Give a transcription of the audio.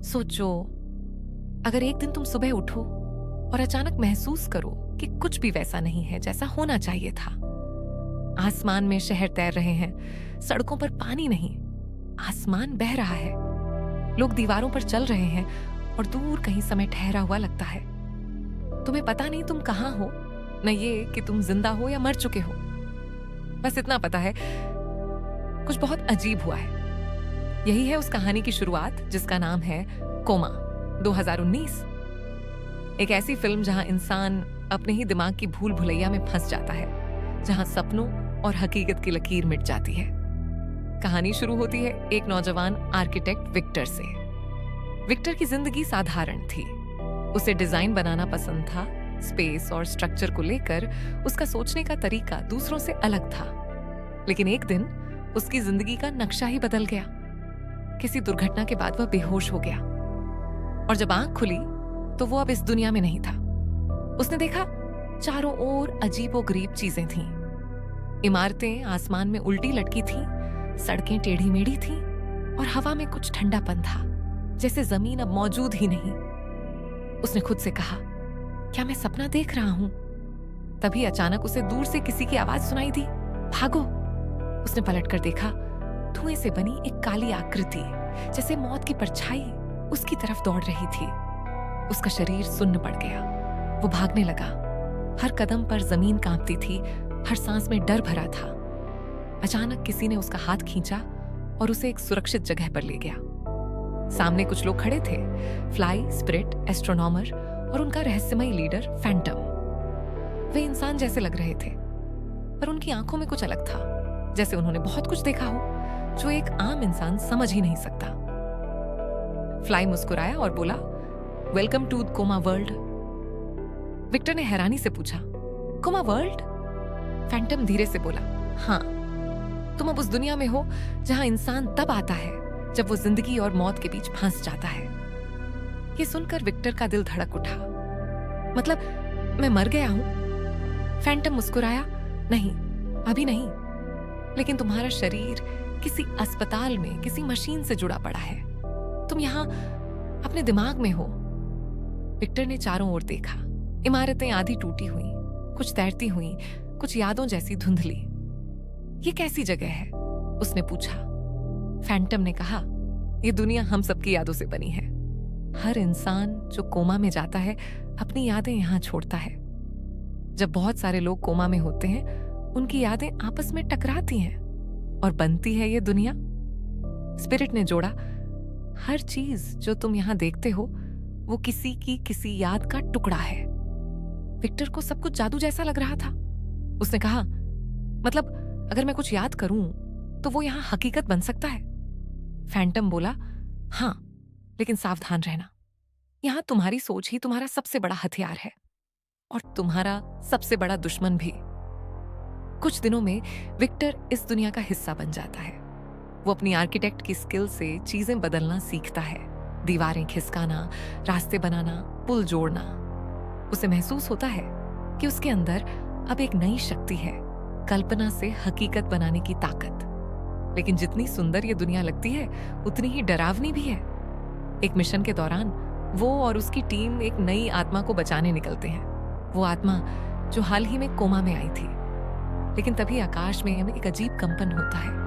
सोचो, अगर एक दिन तुम सुबह उठो और अचानक महसूस करो कि कुछ भी वैसा नहीं है जैसा होना चाहिए था। आसमान में शहर तैर रहे हैं, सड़कों पर पानी नहीं, आसमान बह रहा है, लोग दीवारों पर चल रहे हैं और दूर कहीं समय ठहरा हुआ लगता है। तुम्हें पता नहीं तुम कहाँ हो, न ये कि तुम जिंदा हो या मर चुके हो। बस इतना पता है कुछ बहुत अजीब हुआ है। यही है उस कहानी की शुरुआत जिसका नाम है कोमा 2019। एक ऐसी फिल्म जहां इंसान अपने ही दिमाग की भूल भुलैया में फंस जाता है, जहां सपनों और हकीकत की लकीर मिट जाती है। कहानी शुरू होती है एक नौजवान आर्किटेक्ट विक्टर से। विक्टर की जिंदगी साधारण थी। उसे डिजाइन बनाना पसंद था। स्पेस और स्ट्रक्चर को लेकर उसका सोचने का तरीका दूसरों से अलग था। लेकिन एक दिन उसकी जिंदगी का नक्शा ही बदल गया। किसी दुर्घटना के बाद वह बेहोश हो गया और जब आंख खुली तो वो अब इस दुनिया में नहीं था। उसने देखा चारों ओर अजीबोगरीब चीजें थीं। इमारतें आसमान में उल्टी लटकी थीं, सड़कें टेढ़ी मेढ़ी थीं और हवा में कुछ ठंडापन था, जैसे जमीन अब मौजूद ही नहीं। उसने खुद से कहा, क्या मैं सपना देख रहा हूं? तभी अचानक उसे दूर से किसी की आवाज सुनाई दी, भागो। उसने पलटकर देखा, धुएं से बनी एक काली आकृति जैसे मौत की परछाई उसकी तरफ दौड़ रही थी। उसका शरीर सुन्न पड़ गया। वो भागने लगा। हर कदम पर जमीन कांपती थी, हर सांस में डर भरा था। अचानक किसी ने उसका हाथ खींचा और उसे एक सुरक्षित जगह पर ले गया। सामने कुछ लोग खड़े थे, फ्लाई, स्पिरिट, एस्ट्रोनॉमर और उनका रहस्यमयी लीडर फैंटम। वे इंसान जैसे लग रहे थे, पर उनकी आंखों में कुछ अलग था, जैसे उन्होंने बहुत कुछ देखा हो जो एक आम इंसान समझ ही नहीं सकता। फ्लाई मुस्कुराया और बोला, welcome to coma world. Victor ने हैरानी से पूछा, कोमा वर्ल्ड? फैंटम धीरे से बोला, हाँ, तुम अब उस दुनिया में हो जहां इंसान तब आता है जब वो जिंदगी और मौत के बीच फंस जाता है। ये सुनकर विक्टर का दिल धड़क उठा। मतलब मैं मर गया हूं? फैंटम मुस्कुराया, नहीं, अभी नहीं, लेकिन तुम्हारा शरीर किसी अस्पताल में किसी मशीन से जुड़ा पड़ा है। तुम यहां अपने दिमाग में हो। विक्टर ने चारों ओर देखा। इमारतें आधी टूटी हुई, कुछ तैरती हुई, कुछ यादों जैसी धुंधली। ये कैसी जगह है? उसने पूछा। फैंटम ने कहा, ये दुनिया हम सबकी यादों से बनी है। हर इंसान जो कोमा में जाता है अपनी यादें यहां छोड़ता है। जब बहुत सारे लोग कोमा में होते हैं, उनकी यादें आपस में टकराती हैं और बनती है ये दुनिया। स्पिरिट ने जोड़ा, हर चीज जो तुम यहां देखते हो वो किसी की किसी याद का टुकड़ा है। विक्टर को सब कुछ जादू जैसा लग रहा था। उसने कहा, मतलब अगर मैं कुछ याद करूं तो वो यहां हकीकत बन सकता है? फैंटम बोला, हां, लेकिन सावधान रहना। यहां तुम्हारी सोच ही तुम्हारा सबसे बड़ा हथियार है और तुम्हारा सबसे बड़ा दुश्मन भी। कुछ दिनों में विक्टर इस दुनिया का हिस्सा बन जाता है। वो अपनी आर्किटेक्ट की स्किल से चीजें बदलना सीखता है, दीवारें खिसकाना, रास्ते बनाना, पुल जोड़ना। उसे महसूस होता है कि उसके अंदर अब एक नई शक्ति है, कल्पना से हकीकत बनाने की ताकत। लेकिन जितनी सुंदर ये दुनिया लगती है उतनी ही डरावनी भी है। एक मिशन के दौरान वो और उसकी टीम एक नई आत्मा को बचाने निकलते हैं। वो आत्मा जो हाल ही में कोमा में आई थी। लेकिन तभी आकाश में एक अजीब कंपन होता है।